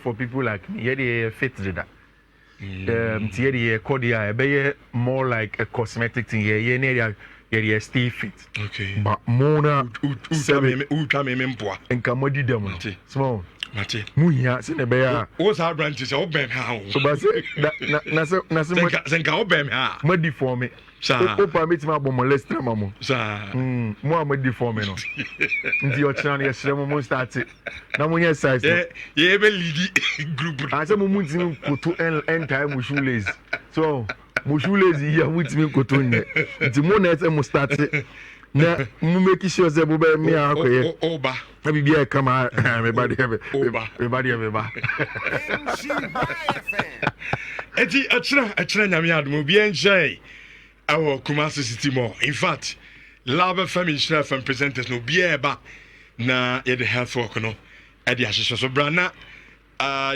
for people like me, yeah, fit that. Cordia, more like a cosmetic thing. Yeah, stay fit. Okay. But Mona, and Camodi demo. Small. Mate. Muya, Sinebea. What's our branches? Oh, Ben, how? So, but Zenka, Ben, muddy for me. Opa meet my molestra, mamma. More muddy for me. No, your channel, yes, Ramon started. Now, when you say, yeah, group. I said, Mumu put to end time with shoelace. So, Mushulazy here with me, Cotunia. It's more net and start it. Now, make sure that Boba me are Oba. Maybe be a come out. Everybody have it. Everybody have it. Eti, achra, Namiad, Mubian Jay. Our Kumasi City more. In fact, Lava family chef and presenters no bieba na yet health work no. Eddie Ashes of Brana.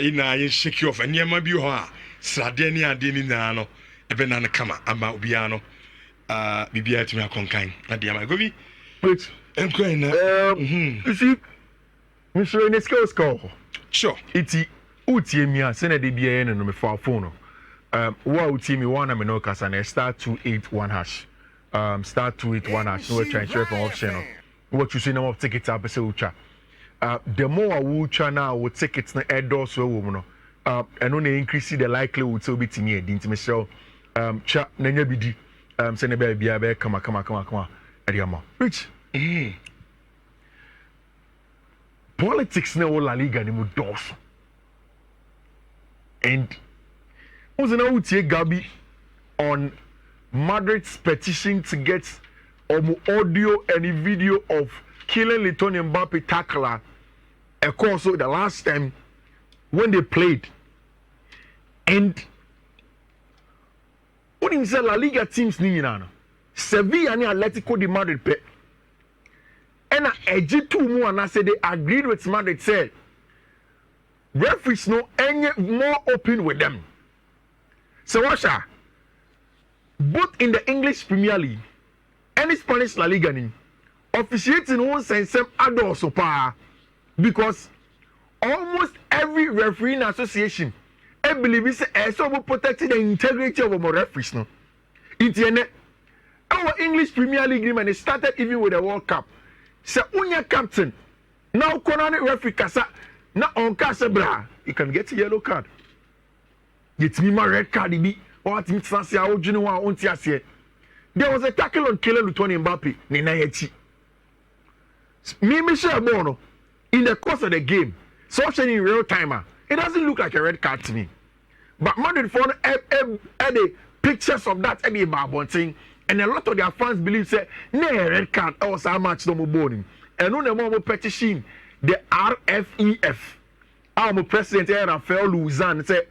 In shake you off and near my buha. Sardenia Dinino. Ebenana Kama, Amba Ubiano. Bibia to me a conkind. Nadia, my gobi. Wait, I'm going you see, Mr. Nesco score. Sure. It's Uti Mia, Senate DBN and me for phone. Wow, team one, I'm no cast and star 281 hash. Star 281 hash. No transfer from option. What you see now of tickets up, say Ucha. The more I will now with tickets na air doors so woman. And only increase the likelihood to be to me, didn't me so. Chat Nanya Bidi. Send a baby, come on. Adiama. Which politics na La Liga ni mu doors. And who's now Gabi on Madrid's petition to get audio and video of killing Lithuanian Mbappe tackler. Of course, so the last time when they played, and what in La Liga teams ni na Sevilla and Atletico de Madrid pe. And G2 mu and I said they agreed with Madrid said referees no any more open with them. So Washa, both in the English Premier League and Spanish La Liga ni officiating won't send some adults so far because almost every refereeing association I believe it's so protecting the integrity of our referees no. Internet our English Premier League agreement it started even with the World Cup. So unya captain now corner referee kasa na on kasa bra you can get a yellow card. Get me my red card be or at me transi a ojunu wa onti ase. There was a tackle on Kylian Mbappe ni na yechi. Me share bono in the course of the game. So in real timer. It doesn't look like a red card to me. But Madrid phone the pictures of that any bad thing. And a lot of their fans believe say, no red card, or so much no more boning. And on the more petition, the RFEF, our president Rafael Luzan say,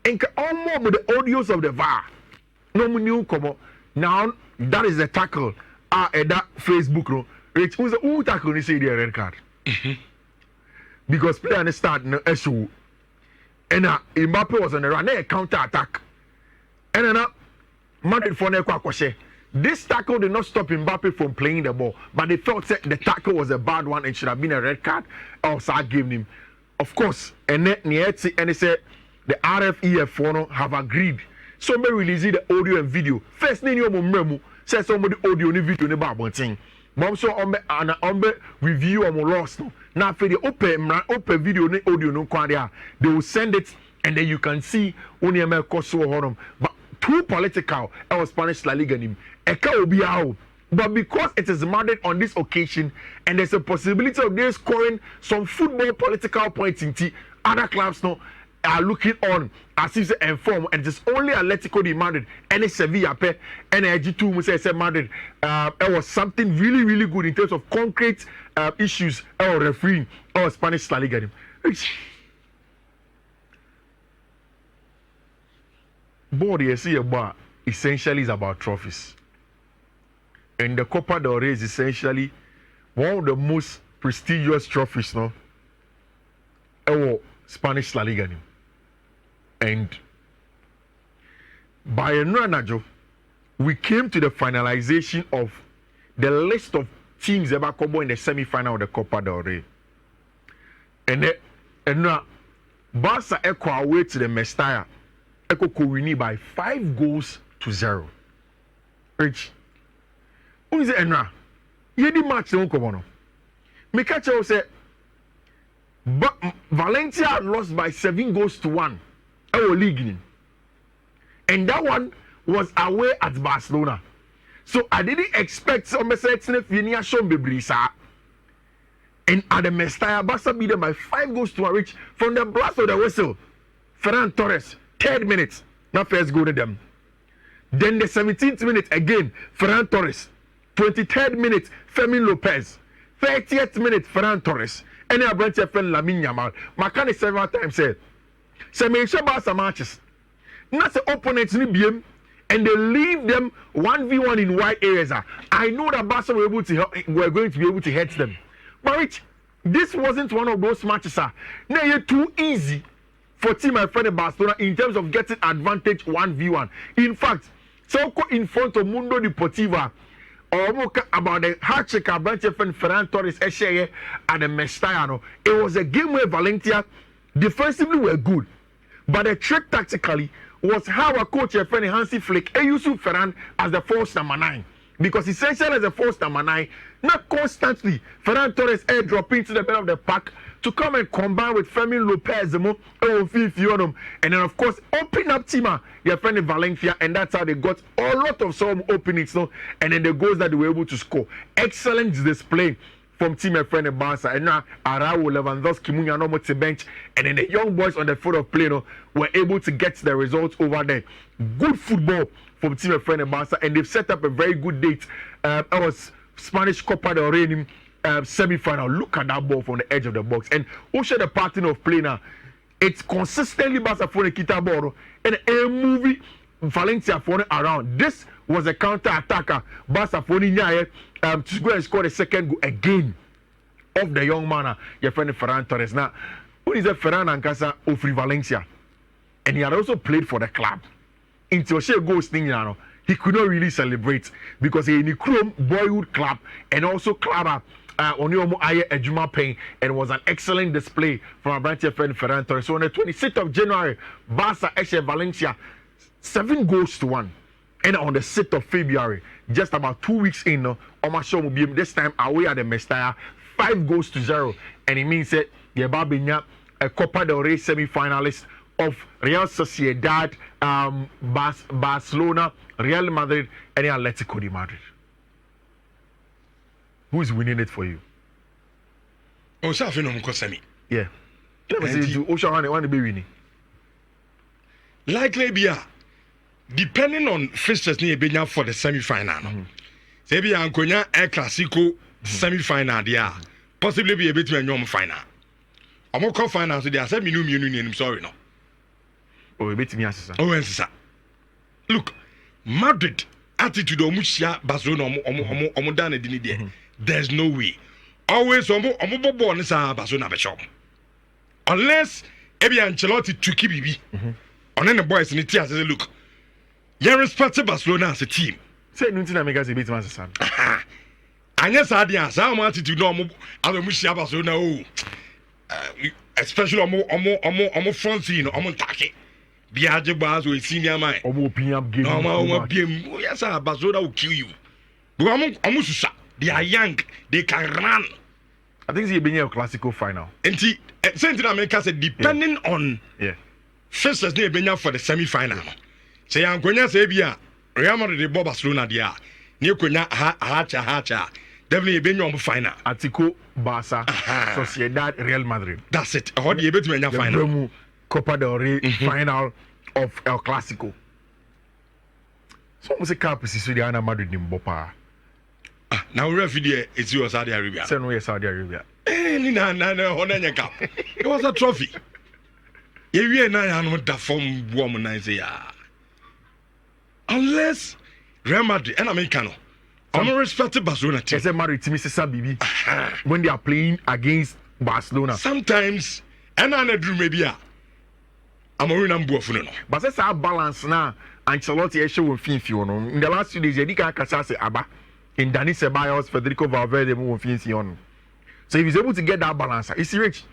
and almost with the audios of the VAR. No new come now that is the tackle. That Facebook no. It was a tackle you say the red card. Because player start no issue. And Mbappe was on the run, a counter attack. And then Madrid for ne this tackle did not stop Mbappe from playing the ball, but they felt that the tackle was a bad one and should have been a red card. Also, I gave him, of course, and then and they said the RFEF have agreed. So they release the audio and video. First, name your memo says somebody audio and video ne bad thing. Mom so on review on lost. Now for the open video ne audio no kwadia, they will send it and then you can see only a cost so but too political our Spanish La Liga name. But because it is Madrid on this occasion and there's a possibility of them scoring some football political points in other clubs now are looking on as if they inform and it is only Atletico de Madrid and Sevilla and G2 say Madrid it was something really good in terms of concrete issues or refereeing or Spanish La Liga name. Board you see about essentially is about trophies. And the Copa del Rey is essentially one of the most prestigious trophies no Spanish La Liga. And by a Najo, we came to the finalization of the list of teams ever come in the semi-final of the Copa del Rey. And now Barca echo away to the Mestalla. Echo Kowini by 5-0. Rich. Who is it, Enra? You did match the Uncomono. Me catch you say, but Valencia lost by 7-1. Our league. And that one was away at Barcelona. So I didn't expect some message in the show Bebrisa. And at the Mestalla, Barca beat them by 5-1 reach from the blast of the whistle. Ferran Torres, 3rd minute. Now first go to them. Then the 17th minute again, Ferran Torres. 23rd minute, Fermin Lopez. 30th minute, Ferran Torres. And I brought your friend Lamine Yamal. Makani several times said, "Say me show Barca matches. Not the opponents ni BM, and they leave them 1v1 in wide areas. I know that Barca were going to be able to hit them. But Rich, this wasn't one of those matches. Now you're too easy for team my friend Barcelona in terms of getting advantage 1v1. In fact, so in front of Mundo Deportivo, or about the hard check branch of Ferran Torres at the Mestalla. It was a game where Valencia defensively were good, but the trick tactically was how a coach a friend Hansi Flick used Ferran as the false number 9, because essentially as a false number 9, not constantly Ferran Torres drop into the middle of the pack to come and combine with Fermin Lopez and then of course open up Tima, your friend in Valencia, and that's how they got a lot of some openings, and then the goals that they were able to score. Excellent display from team and friend in Barca, and now Araujo, Lewandowski, Munyano to bench, and then the young boys on the foot of play were able to get the results over there. Good football from team and friend in Barca, and they've set up a very good date. It was Spanish Copa del Rey semi-final. Look at that ball from the edge of the box, and who share the pattern of play now? It's consistently Barca for the kita ball and a movie Valencia for around. This was a counter attacker. Barca for to go and score the second goal again of the young man, your friend Ferran Torres. Now, who is a Ferran Ancasa of Valencia, and he had also played for the club. Until she goes thing, he could not really celebrate because he in the Chrome boyhood club and also club Onyomo Aye Ejuma Payne, and it was an excellent display from our branch friend Ferran Torres. So on the 26th of January, Barca actually Valencia 7-1, and on the 6th of February, just about 2 weeks in, Omasho will be this time away at the Mestalla, 5-0, and it means that Yebabinya, a Copa del Rey semi-finalist of Real Sociedad, Barcelona, Real Madrid, and Atletico de Madrid. Who is winning it for you? Oh, Safi no Mukosemi. Yeah. Let me say to Osha want to be winning. Likely be depending on fixtures near Benya for the semi-final. Say be Ankonya El Classico semi-final there. Possibly be a bit of a final. I'm not call final, so they are saying I'm sorry no. Oh, a bit me as oh, sir. Look, Madrid attitude omushia Barcelona omudane dini there. There's no way. Always omo born sa Barcelona be shop. Unless Ebi Ancelotti tricky bibi. On the boys in the tears say look. You respect Barcelona as a team. Say nothing that makes a bit man son. Anya sa dia sa omo attitude no omushia Barcelona especially omo front scene omo take. Biaje bars with senior man. Omo opinion game. No, omo game. Yes, sir. Barcelona will kill you. But omo susa. They are young. They can run. I think it's a Classico final. And see, Central America said depending on first as they been for the semi-final. Say I'm going to say Bia, Real Madrid de Barcelona dia. New Konya hacha. Definitely been on final. Atletico, Barca, Sociedad, Real Madrid. That's it. How do you bet when you final? Copa del Rey final of El Clasico. So we say cap is so the Real Madrid in Bopa. Now referee it's your Saudi Arabia. Say no Saudi Arabia. No, cap. It was a trophy. You and I are the form woman I say unless Real Madrid and Americano. I'm a respected Barcelona team. Yes, Madrid team is Bibi when they are playing against Barcelona. Sometimes and I dream maybe I'm a number of no. But that's our balance now. Ancelotti show Fiifi in the last 2 days. Yedika Kasa say Abba in Dani Ceballos, Federico Valverde, Fiifi on. So if he's able to get that balance, it's rich.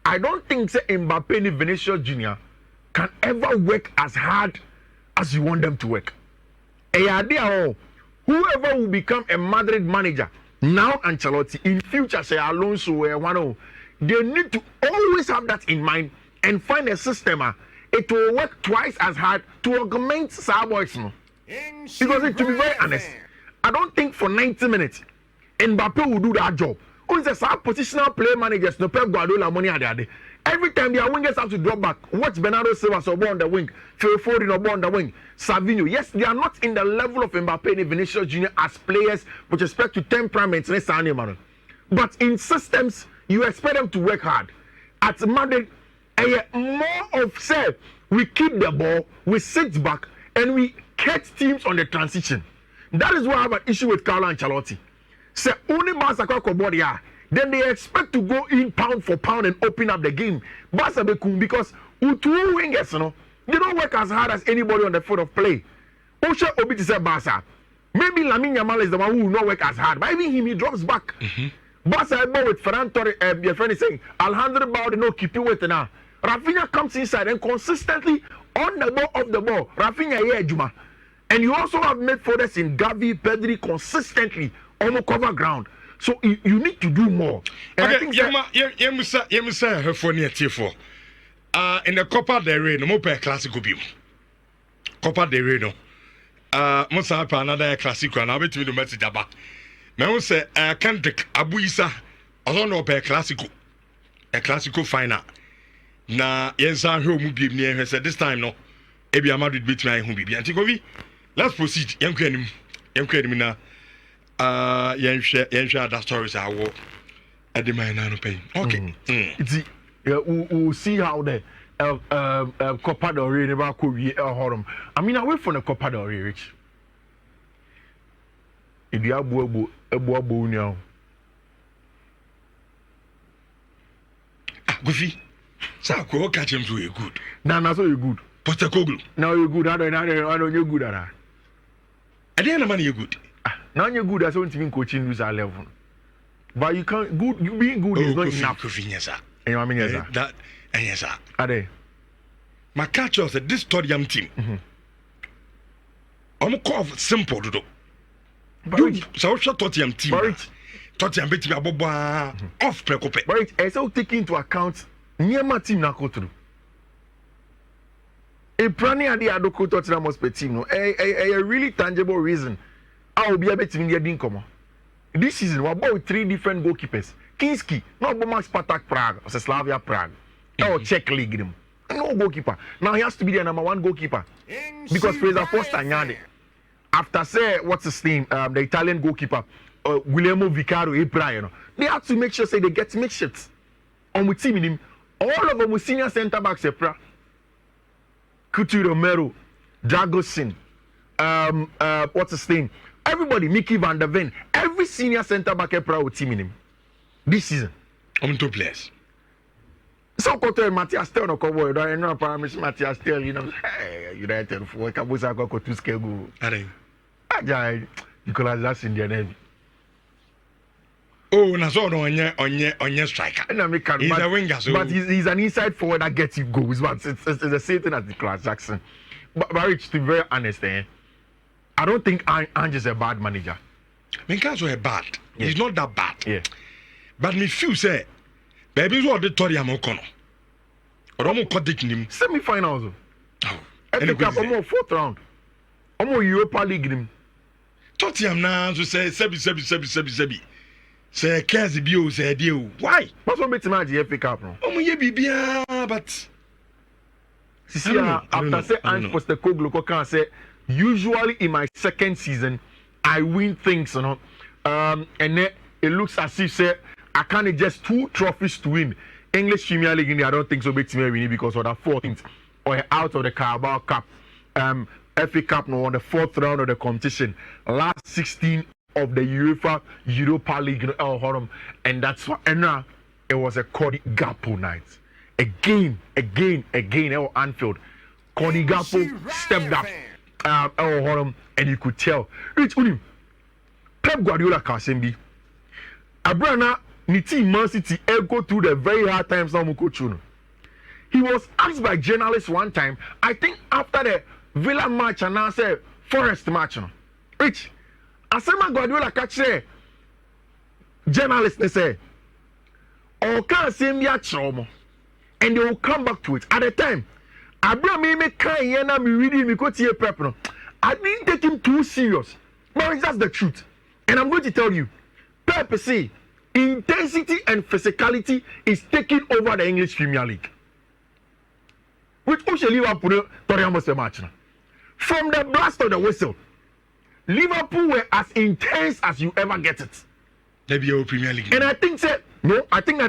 I don't think say Mbappe and Vinicius Junior can ever work as hard as you want them to work. Whoever will become a Madrid manager now, Ancelotti in future, say Alonso or they need to always have that in mind and find a system. It will work twice as hard to augment Starboys. No? Because to be very honest, I don't think for 90 minutes Mbappe will do that job. Who is a positional player managers? No Pep Guardiola money at the every time their wingers have to drop back. Watch Bernardo Silva so on the wing, Phil Foden on the wing, Savinho. Yes, they are not in the level of Mbappe and Vinicius Junior as players with respect to temperaments. But in systems, you expect them to work hard. At Madrid, more of say we keep the ball, we sit back, and we catch teams on the transition. That is why I have an issue with Carlo Ancelotti. Say only Barca board, then they expect to go in pound for pound and open up the game. Barca because two wingers, they don't work as hard as anybody on the field of play. Osha Obi to say Barca. Maybe Lamine Yamal is the one who will not work as hard, but even him, he drops back. Barca with Ferran Torres, your friend is saying, Alejandro Balde no keep you with now. Rafinha comes inside and consistently on the ball, off the ball. Rafinha here, Juma. And you also have midfielders in Gavi, Pedri consistently on the cover ground. So you need to do more. And okay, you say her for near T4. In the Copa del Rey, no more per Classico beam. Copa del Rey, no. Most have another Classico, and I'll be to the message about. Me say Kendrick Abuisa, I don't know per Classico, a Classico final. Na yensa hwe mu biem ne hwe this time no ebi Madrid beat me hu bibia ntikovi. Let's proceed yenkwanim na yenhwe other stories awo edema na no pain. Okay. We'll see how the Copa del Rey never could be horum. I mean, away from the Copa del Rey, Rich. If you have Ebu now. Goofy. So I catch him to you good. Nah, so you good. Postecoglou. Now you good. I don't you good at that. At the end of money you good. Now you're good as one team coaching you at level. But you can't good. You being good is not enough. And you mean yes, that and yes, sir. Are they? My catch us this Tottenham team. I'm call simple to do. So Tottenham team. Tottenham beat me off precope. But it's all taking into account near my team na go through. A prani adi adoko Tottenham must be team no. A really tangible reason. I will be able to get income. This season we bought 3 different goalkeepers. Kinski, no Bomax Spartak Prague, or Slavia Prague. Or Czech League them. No goalkeeper. Now he has to be the number 1 goalkeeper. Because Fraser Foster Nyade. After say what's his name? The Italian goalkeeper, Guillermo Vicario Ebrahim. They have to make sure say they get makeshifts. On with team in him. All of them with senior centre backs Epra. Coutu Romero, Dragosin, what's his name? Everybody, Mickey van der Ven, every senior centre back Epra with team in him. This season. I'm 2 players. So Koto Matthias Tel no cover, I know parameters Matthias Tel, you know, hey, United for Kabusa go to Skegu. Ajay, Nicolas that's in the name. Oh, na so on your striker. He's a winger, so. But he's an inside forward that gets you goals. But it's the same thing as Nicolas Jackson. But Rich, to be very honest, I don't think Ange is a bad manager. Minka's a bad. Yeah. He's not that bad. Yeah. But me feel say, baby, what the Tori Amokono? Or almost cut him. Semi-finals. Oh. Epic Cup, almost 4th round. Almost Europa League him. Tottenham now to say sebi. Say Kazi Bio say deal. Why? What's what makes him the FA Cup now? Oh, ye bibia, but see, after say Ange Postecoglou can say usually in my 2nd season I win things, you know. And then it looks as if say I can't just 2 trophies to win. English Premier League, I don't think so. Makes me win because of the 14th or out of the Carabao Cup, FA Cup now on the 4th round of the competition. Last 16 of the UEFA Europa League, and that's why. And now it was a Cody Gakpo night. Again, Anfield. Cody Gakpo stepped up, and you could tell. Rich Unim, Pep Guardiola Kasembi. Abrana ni team Man City go through the very hard times now coach you know. He was asked by journalists one time, I think after the Villa match and now say Forest match no. Rich, Asema Guardiola catch say journalists they say or can't see me at trauma and they will come back to it. At the time, Abraham me kind yena me reading me go to prep no. I didn't take him too serious. But that's the truth. And I'm going to tell you, Pep say intensity and physicality is taking over the English Premier League. Which also Liverpool Toriamos match now. From the blast of the whistle, Liverpool were as intense as you ever get it. The Premier League. And I think that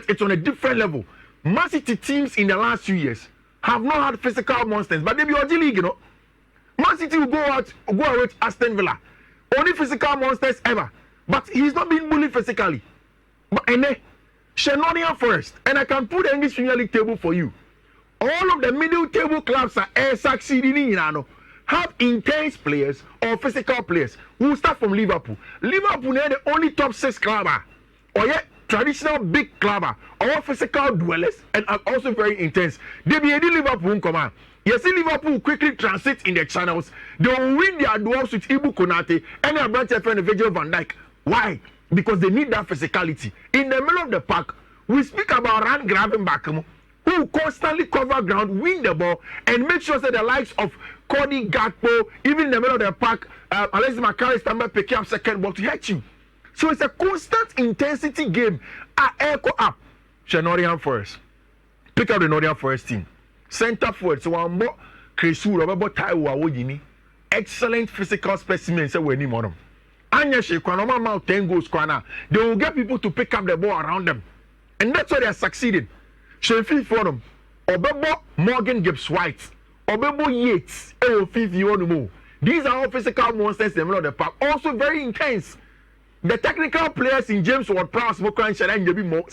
it's on a different level. Man City teams in the last few years have not had physical monsters, but they be OG League, you know. Man City will go out with Aston Villa. Only physical monsters ever. But he's not being bullied physically. But and then Shenonian first. And I can put the English Premier League table for you. All of the middle table clubs are succeeding in have intense players or physical players. We'll start from Liverpool. Liverpool are the only top 6 clubber. Or yet traditional big clubber. Or physical dwellers and are also very intense. They be a Liverpool come on. You see Liverpool quickly transit in the channels. They will win their duels with Ibu Konate and their branch friend Virgil van Dijk. Why? Because they need that physicality. In the middle of the park, we speak about Rand Gravenberch, who constantly cover ground, win the ball, and make sure that the likes of Cody Gakpo, even in the middle of the park, Alexis McAllister picking up second ball to hit you. So it's a constant intensity game. Echo up. Nottingham Forest. Pick up the Nottingham Forest team. Center forward, so I'm more Kresu, Robert Taiwo Awojini. Excellent physical specimens. So we need more. Anya Shekwana, normal 10 goals. They will get people to pick up the ball around them. And that's why they are succeeding. Sheffield for them. Obebo Morgan Gibbs White. Obebo Yates. Fiifi. These are all physical monsters in the middle of the park. Also very intense. The technical players in James Ward-Prowse, Moko and Shadan Jebi Mo,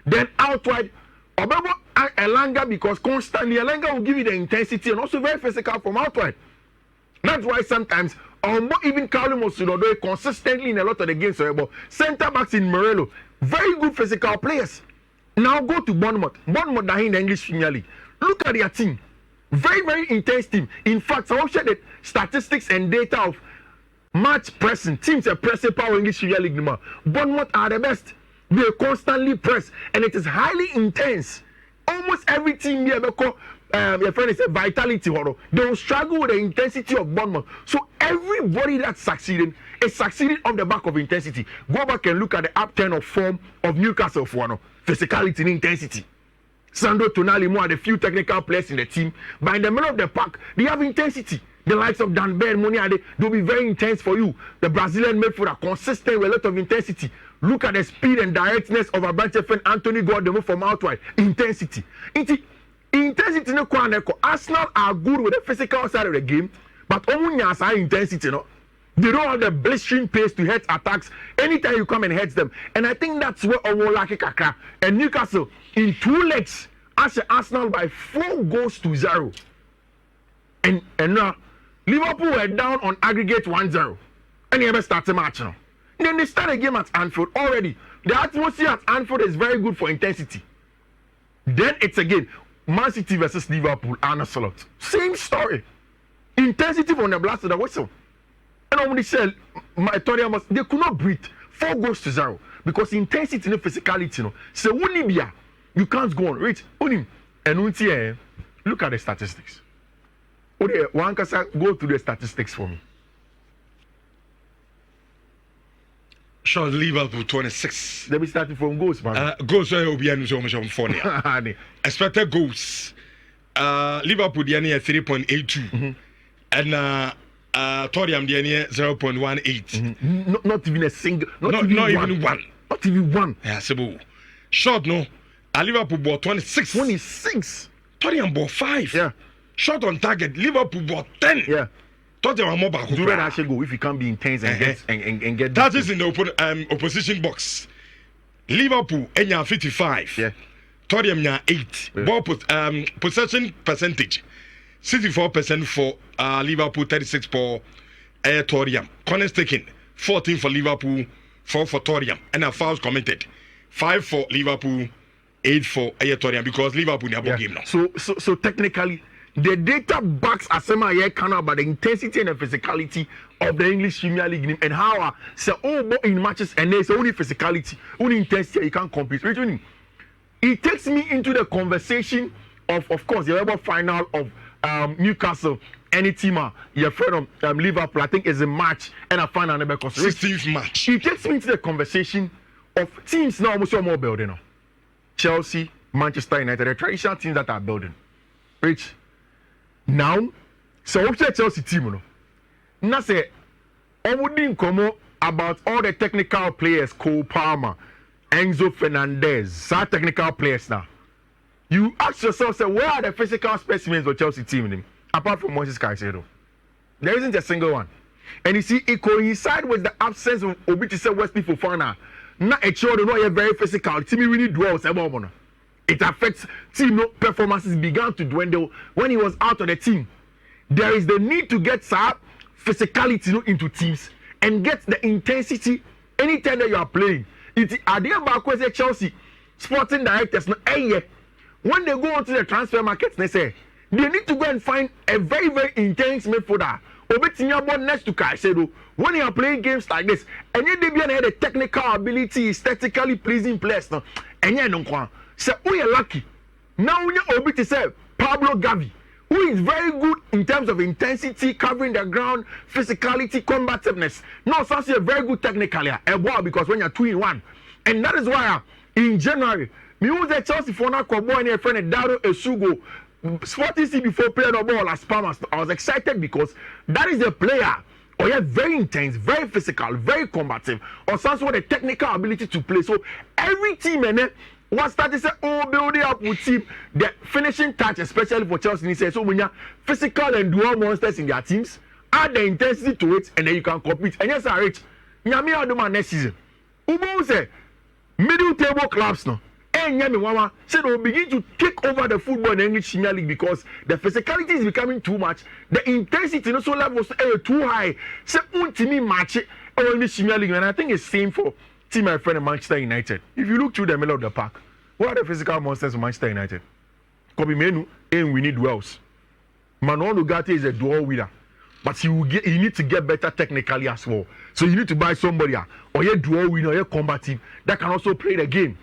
then outright, Obebo Elanga, because constantly Elanga will give you the intensity and also very physical from outright. That's why sometimes, even Carlo Mosudo consistently in a lot of the games, center backs in Morello, very good physical players. Now go to Bournemouth. Bournemouth are in the English Premier League. Look at their team. Very, very intense team. In fact, I will share the statistics and data of match pressing. Teams are pressing power English Premier League. Bournemouth are the best. They constantly press, and it is highly intense. Almost every team here, your friend is a vitality. They will struggle with the intensity of Bournemouth. So everybody that's succeeding is succeeding on the back of intensity. Go back and look at the upturn of form of Newcastle for physicality and intensity. Sandro Tonali are the few technical players in the team, but in the middle of the park, they have intensity. The likes of Dan Bear, they'll be very intense for you. The Brazilian midfielder consistent with a lot of intensity. Look at the speed and directness of a branch friend Anthony Gordon from outright. Intensity. Intensity no Kwaneko. Arsenal are good with the physical side of the game, but Omunyasa intensity, they don't have the blistering pace to head attacks anytime you come and head them. And I think that's where Owolaki Kaka and Newcastle in 2 legs as Arsenal by 4-0. And now Liverpool were down on aggregate 1-0. And they ever start the match now. Then they start a game at Anfield already. The atmosphere at Anfield is very good for intensity. Then it's again Man City versus Liverpool, Arne Slot. Same story. Intensity from the blast of the whistle. And when they said, they could not breathe. 4-0 because intensity and physicality. So Unibia, you can't go on. Wait, Unim and look at the statistics. One can go through the statistics for me. Sure, Liverpool 26. They be starting from goals, man. Goals will be on phone. Expected goals. Liverpool the 3.82. And Torium the 0.18. Not even a single. Not even one. Not even one. Yeah, Sebo. Short no. Liverpool bought 26. 26. Torium bought 5. Yeah. Shot on target. Liverpool bought 10. Yeah. Tottenham more back. Do that actually go if you can't be intense and get that is in the opposition box. Liverpool enya 55. Yeah. Tottenham nya 8. Yeah. Ball possession percentage 64% for Liverpool, 36 for Tottenham. Corners taken 14 for Liverpool, 4 for Tottenham, and fouls committed 5-4 Liverpool, 8-4 Tottenham because Liverpool never game now. So technically, the data backs Asema Yekano about the intensity and the physicality of the English Premier League and how in matches and there's only physicality, only intensity you can't compete. It takes me into the conversation of course, the ever final of Newcastle. Any team, your friend of Liverpool, I think is a match and a final number 16th match. It takes me into the conversation of teams now almost more building. Chelsea, Manchester United, the traditional teams that are building. Rich. Now, so what's the Chelsea team? Now say, I wouldn't come about all the technical players, Cole Palmer, Enzo Fernandez, some technical players now. You ask yourself, say, where are the physical specimens of Chelsea team? Apart from Moses Caicedo, there isn't a single one. And you see, it coincides with the absence of Obiti Wesley Fofana. Not a child, not very physical. Team really dwells about. It affects team performances began to dwindle when he was out of the team. There is the need to get physicality into teams and get the intensity anytime that you are playing. It's idea about Chelsea sporting directors. When they go onto the transfer markets, they say they need to go and find a very, very intense midfielder. Obetinya next to Caicedo. When you are playing games like this, and you have the technical ability, aesthetically pleasing players, and you don't say, oh, you're lucky. Now, you Obiti say Pablo Gavi, who is very good in terms of intensity, covering the ground, physicality, combativeness. No, so you're very good technically, because when you're 2-in-1. And that is why in January, me was at Chelsea for now, and your friend Daro Esugo. Sporting C before playing the ball as Palmas. I was excited because that is a player. Or yeah, very intense, very physical, very combative, or some sort of technical ability to play. So every team and then was started to say, oh, building up with team, the finishing touch, especially for Chelsea, he says, so when you physical and dual monsters in their teams, add the intensity to it, and then you can compete. And yes, I reach. Nyami Adoma next season. Ubo say middle table clubs now. And Nyami Wawa said we'll begin to take over the football in the English Premier League because the physicality is becoming too much. The intensity also levels are too high. So ultimately match it in English Premier League, and I think it's same for team my friend Manchester United. If you look through the middle of the park, what are the physical monsters of Manchester United? Kobe Menu and we need Wells. Manuel Ugarte is a dual winner. But you need to get better technically as well. So you need to buy somebody or a dual winner, or a combative that can also play the game.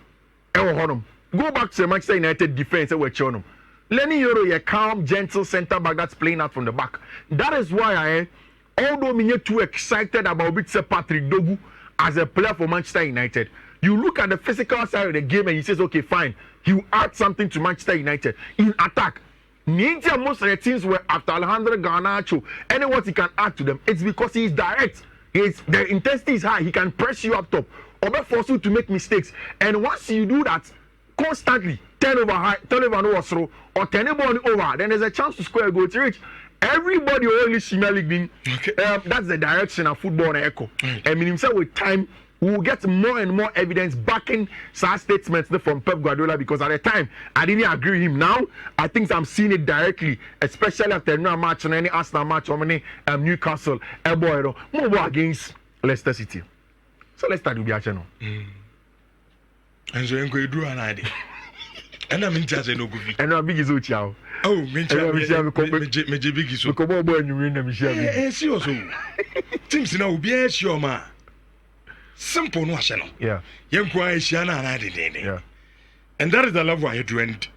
Go back to the Manchester United defense and we're showing Lenny Yoro, a calm, gentle centre back that's playing out from the back. That is why although I'm not too excited about Patrick Dogu as a player for Manchester United, you look at the physical side of the game and he says, okay, fine, he will add something to Manchester United in attack. Ninja, most of the teams were after Alejandro Garnacho, and what he can add to them, it's because he's direct. The intensity is high, he can press you up top or force you to make mistakes. And once you do that constantly, turnover high, turnover no throw, or turnover over, then there's a chance to score a goal to reach. Everybody only Premier League, that's the direction of football and echo. I mean, himself with time, we will get more and more evidence backing such statements from Pep Guardiola because at the time I didn't agree with him. Now I think I'm seeing it directly, especially after no match on any Arsenal match or any Newcastle more against Leicester City. So let's start with the channel. And so I'm going to do an idea. And I'm in charge of no good. And I'm big is Uchiao. Oh, me big is so. Come on, boy, you win them. See also. Things now be sure, man. Simple no channel. Yeah. Young quiet Shana and I did. Yeah. And that is the level I had to end.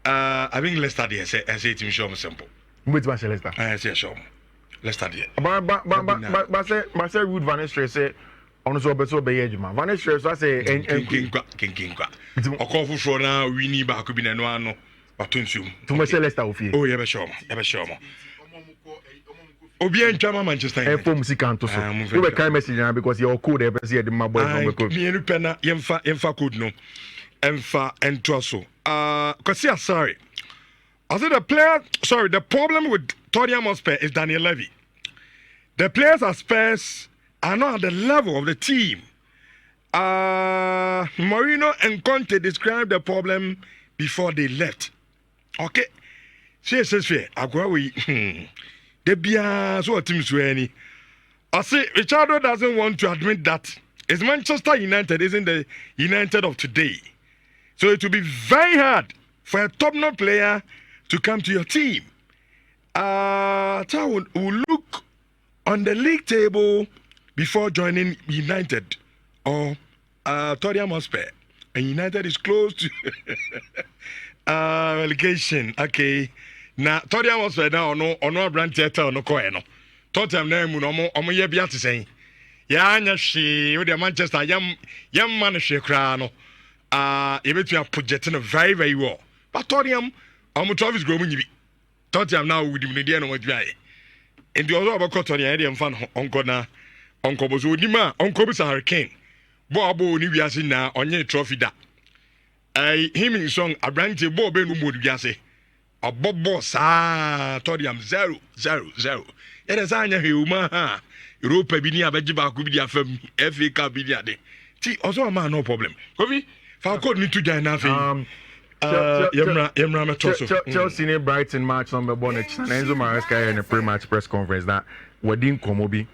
I think let's start here. I say to me, show me simple. Which match Leicester? I say, show me. Let's start here. But say Ruud van Nistelrooy say. On so beso be yejuma. Van Nistelrooy say king. Okofo for now we need back be no ano. Batunsu. To me say Leicester ofie. Oh, yeah, be sure. Obi entwa Manchester United. Form sikanto so. We kind message na because your code e be say the my boy from code. Me enu pena yemfa code no. Emfa entwa so. Because sorry. I said the problem with Tottenham Hotspur is Daniel Levy. The players at Spurs are not at the level of the team. Mourinho and Conte described the problem before they left. Okay. Seriously, Agwawi. The Bia so teams were any. I say Richardo doesn't want to admit that It's Manchester United, isn't the United of today. So it will be very hard for a top-notch player to come to your team. So we'll look on the league table before joining United or Tottenham Hotspur. And United is close to relegation. Okay. Now, Tottenham Hotspur now no brand theater no coin. Tottenham name no ye be ati saying. Ya nya she with the Manchester young man she kra no. You bet you are projecting very, very well. But Tottenham, trophies growing you be. Tottenham now with the idea no what be. And the other about Tottenham and fan uncle na uncle was Udima, uncle was a hurricane. Bobo ni wiase na onye trophy da. Him in song Abrante Bobe no mod wiase. Obobo sa Tottenham 0-0-0. It is anya huma ha. Europa bi ni abeji ba ku bi dia fam FA Cup bi dia de. Ti also man no problem. Kofi Falcao need to join na fe. Yemra metoso. Chelsea ne Brighton match number 1 Enzo Maresca in a pre-match press conference that wedding komobi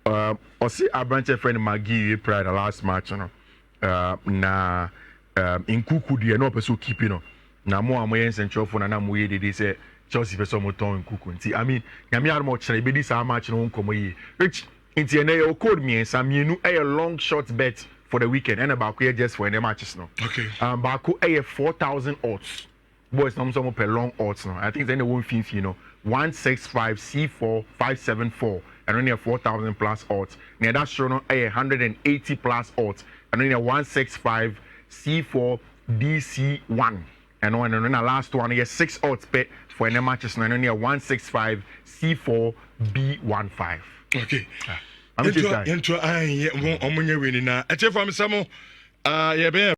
Osi Abrante friend Maggie prior the last match no na Nkuku de no person keep no na mo amoyen central for na mo ye dey say Chelsea person mo ton Nkuku nti I mean nyame armo chere be this match no nkomo yi rich nti na your code me mienu a long shot bet for the weekend and about just for any matches no okay Baku a 4,000 odds boys some per long odds no I think then they won't Fiifi, you know 165 C4 574 and only a 4,000 plus odds. Near that show no a 180 plus odds and only a 165 C4 DC1 and on the last one a 6 odds bet for any matches and only a 165 C4 B15. Okay. I'm just into I omunye winning na. Eche from some